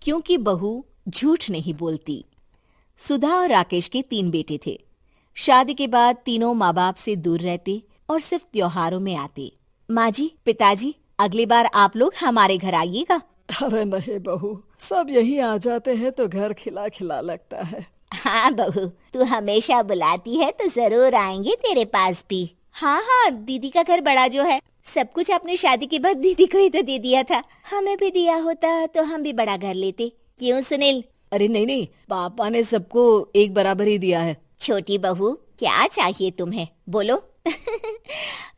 क्योंकि बहू झूठ नहीं बोलती। सुधा और राकेश के 3 बेटे थे। शादी के बाद तीनों माँ बाप से दूर रहते और सिर्फ त्योहारों में आते। माँ जी, पिताजी, अगली बार आप लोग हमारे घर आइएगा। अरे नहीं बहू, सब यही आ जाते हैं तो घर खिला खिला लगता है। हाँ बहू, तू हमेशा बुलाती है तो जरूर आएंगे तेरे पास भी। हाँ हाँ, दीदी का घर बड़ा जो है, सब कुछ आपने शादी के बाद दीदी को ही तो दे दिया था। हमें भी दिया होता तो हम भी बड़ा घर लेते। क्यों सुनील? अरे नहीं नहीं, पापा ने सबको एक बराबर ही दिया है। छोटी बहू, क्या चाहिए तुम्हें, बोलो।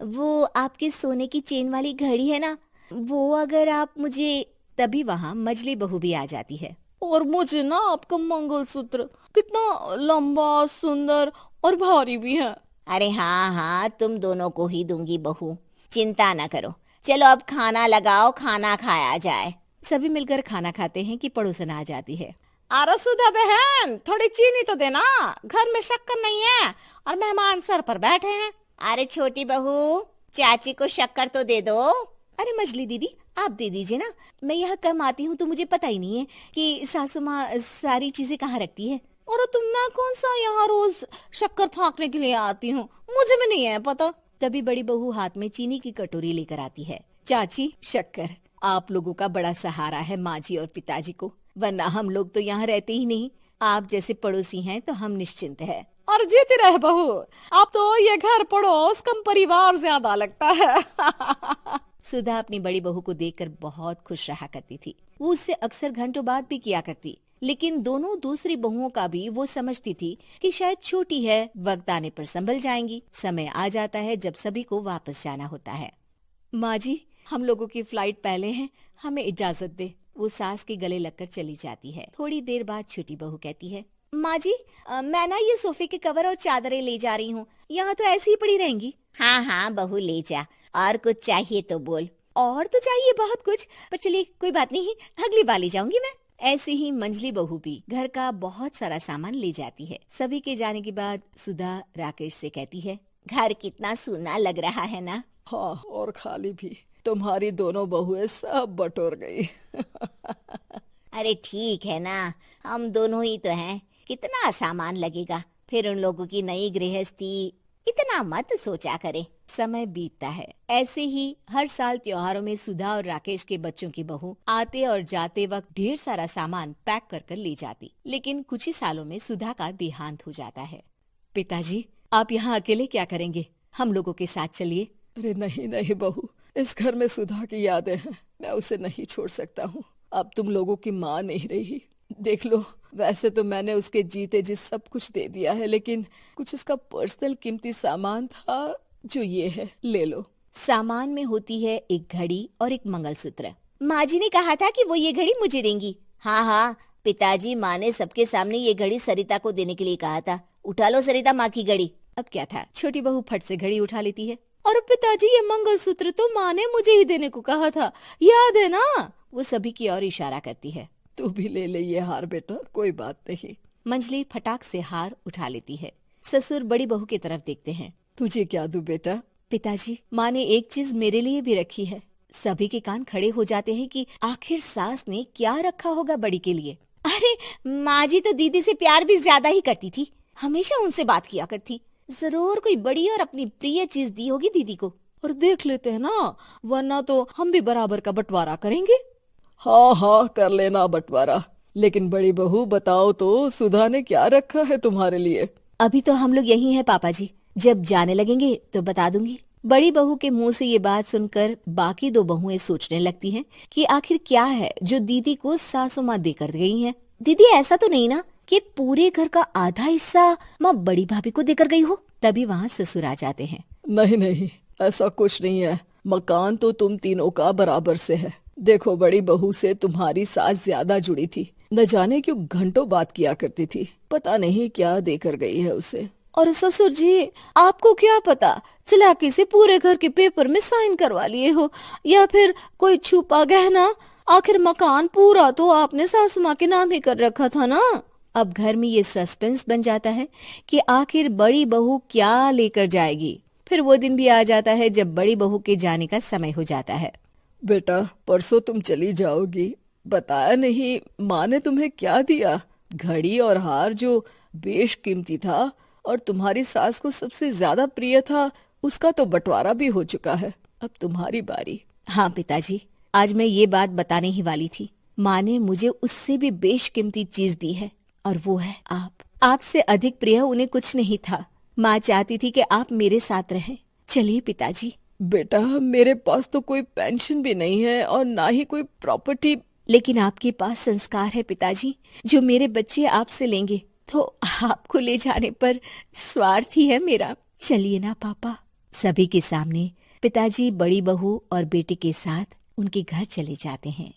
वो आपके सोने की चेन वाली घड़ी है ना, वो अगर आप मुझे, तभी वहाँ मजली बहू भी आ जाती है। और मुझे ना आपका मंगलसूत्र कितना लंबा, सुंदर और भारी भी है। अरे हाँ हाँ, तुम दोनों को ही दूंगी बहू, चिंता ना करो। चलो अब खाना लगाओ, खाना खाया जाए। सभी मिलकर खाना खाते हैं कि पड़ोसन आ जाती है। अरे सुधा बहन, थोड़ी चीनी तो देना, घर में शक्कर नहीं है और मेहमान सर पर बैठे हैं। अरे छोटी बहू, चाची को शक्कर तो दे दो। अरे मजली दीदी, आप दे दीजिए ना, मैं यहाँ कम आती हूँ तो मुझे पता ही नहीं है कि सासू माँ सारी चीजें कहाँ रखती है। और तुम, मैं कौन सा यहाँ रोज शक्कर फाँकने के लिए आती हूँ, मुझे भी नहीं है पता। तभी बड़ी बहू हाथ में चीनी की कटोरी लेकर आती है। चाची, शक्कर आप लोगों का बड़ा सहारा है माँ जी और पिताजी को, वरना हम लोग तो यहाँ रहते ही नहीं। आप जैसे पड़ोसी हैं तो हम निश्चिंत है। और जीती रहे बहू, अब तो ये घर पड़ोस कम परिवार ज्यादा लगता है। सुधा अपनी बड़ी बहू को देखकर बहुत खुश रहा करती थी। वो उससे अक्सर घंटों बात भी किया करती, लेकिन दोनों दूसरी बहुओं का भी वो समझती थी कि शायद छोटी है, वक्त आने पर संभल जाएंगी। समय आ जाता है जब सभी को वापस जाना होता है। माँ जी, हम लोगों की फ्लाइट पहले है, हमें इजाजत दे। वो सास के गले लगकर चली जाती है। थोड़ी देर बाद छोटी बहू कहती है, माँ जी, मैं ना ये सोफे के कवर और चादरें ले जा रही हूँ, यहाँ तो ऐसी ही पड़ी रहेंगी। हाँ हाँ बहू, ले जा, और कुछ चाहिए तो बोल। और तो चाहिए बहुत कुछ, पर चलिए कोई बात नहीं, अगली बार ले जाऊंगी मैं। ऐसे ही मंजली बहू भी घर का बहुत सारा सामान ले जाती है। सभी के जाने के बाद सुधा राकेश से कहती है, घर कितना सूना लग रहा है ना। हाँ, और खाली भी। तुम्हारी दोनों बहुएं सब बटोर गई। अरे ठीक है ना, हम दोनों ही तो हैं, कितना सामान लगेगा, फिर उन लोगों की नई गृहस्थी, इतना मत सोचा करे। समय बीतता है। ऐसे ही हर साल त्योहारों में सुधा और राकेश के बच्चों की बहू आते और जाते वक्त ढेर सारा सामान पैक कर कर ले जाती। लेकिन कुछ ही सालों में सुधा का देहांत हो जाता है। पिताजी, आप यहाँ अकेले क्या करेंगे? हम लोगों के साथ चलिए। अरे नहीं नहीं बहू, इस घर में सुधा की यादें हैं, मैं उसे नहीं छोड़ सकता हूँ। अब तुम लोगों की माँ नहीं रही। देख लो, वैसे तो मैंने उसके जीते जी सब कुछ दे दिया है, लेकिन कुछ उसका पर्सनल कीमती सामान था जो ये है, ले लो। सामान में होती है एक घड़ी और एक मंगलसूत्र। माँ जी ने कहा था कि वो ये घड़ी मुझे देंगी। हाँ हाँ, पिताजी, माँ ने सबके सामने ये घड़ी सरिता को देने के लिए कहा था। उठा लो सरिता माँ की घड़ी। अब क्या था, छोटी बहू फट से घड़ी उठा लेती है। और पिताजी, ये मंगलसूत्र तो माँ ने मुझे ही देने को कहा था, याद है ना? वो सभी की ओर इशारा करती है। तू भी ले ले ये हार बेटा, कोई बात नहीं। मंजली फटाक से हार उठा लेती है। ससुर बड़ी बहू की तरफ देखते हैं। तुझे क्या दूं बेटा? पिताजी, माँ ने एक चीज मेरे लिए भी रखी है। सभी के कान खड़े हो जाते हैं कि आखिर सास ने क्या रखा होगा बड़ी के लिए। अरे माँ जी तो दीदी से प्यार भी ज्यादा ही करती थी, हमेशा उनसे बात किया करती। जरूर कोई बड़ी और अपनी प्रिय चीज दी होगी दीदी को। और देख लेते हैं ना, वरना तो हम भी बराबर का बंटवारा करेंगे। हाँ हाँ, कर लेना बंटवारा। लेकिन बड़ी बहू, बताओ तो, सुधा ने क्या रखा है तुम्हारे लिए? अभी तो हम लोग यही हैं पापा जी, जब जाने लगेंगे तो बता दूंगी। बड़ी बहू के मुंह से ये बात सुनकर बाकी 2 बहुएं सोचने लगती हैं कि आखिर क्या है जो दीदी को सासू माँ देकर गई हैं। दीदी, ऐसा तो नहीं ना कि पूरे घर का आधा हिस्सा माँ बड़ी भाभी को देकर गई हो? तभी वहाँ ससुर आ जाते हैं। नहीं नहीं, ऐसा कुछ नहीं है। मकान तो तुम तीनों का बराबर से है। देखो, बड़ी बहू से तुम्हारी सास ज्यादा जुड़ी थी, न जाने क्यों घंटों बात किया करती थी। पता नहीं क्या देकर गई है उसे। और ससुर जी, आपको क्या पता, चालाकी से पूरे घर के पेपर में साइन करवा लिए हो, या फिर कोई छुपा गहना। आखिर मकान पूरा तो आपने सासू माँ के नाम ही कर रखा था ना। अब घर में ये सस्पेंस बन जाता है कि आखिर बड़ी बहू क्या लेकर जाएगी। फिर वो दिन भी आ जाता है जब बड़ी बहू के जाने का समय हो जाता है। बेटा, परसों तुम चली जाओगी, बताया नहीं, माँ ने तुम्हें क्या दिया? घड़ी और हार जो बेशकीमती था और तुम्हारी सास को सबसे ज्यादा प्रिय था, उसका तो बंटवारा भी हो चुका है। अब तुम्हारी बारी। हाँ पिताजी, आज मैं ये बात बताने ही वाली थी। माँ ने मुझे उससे भी बेशकीमती चीज दी है और वो है आप। आपसे अधिक प्रिय उन्हें कुछ नहीं था। माँ चाहती थी कि आप मेरे साथ रहें। चलिए पिताजी। बेटा, मेरे पास तो कोई पेंशन भी नहीं है और ना ही कोई प्रॉपर्टी। लेकिन आपके पास संस्कार है पिताजी, जो मेरे बच्चे आपसे लेंगे, तो आपको ले जाने पर स्वार्थ ही है मेरा। चलिए ना पापा। सभी के सामने पिताजी बड़ी बहू और बेटे के साथ उनके घर चले जाते हैं।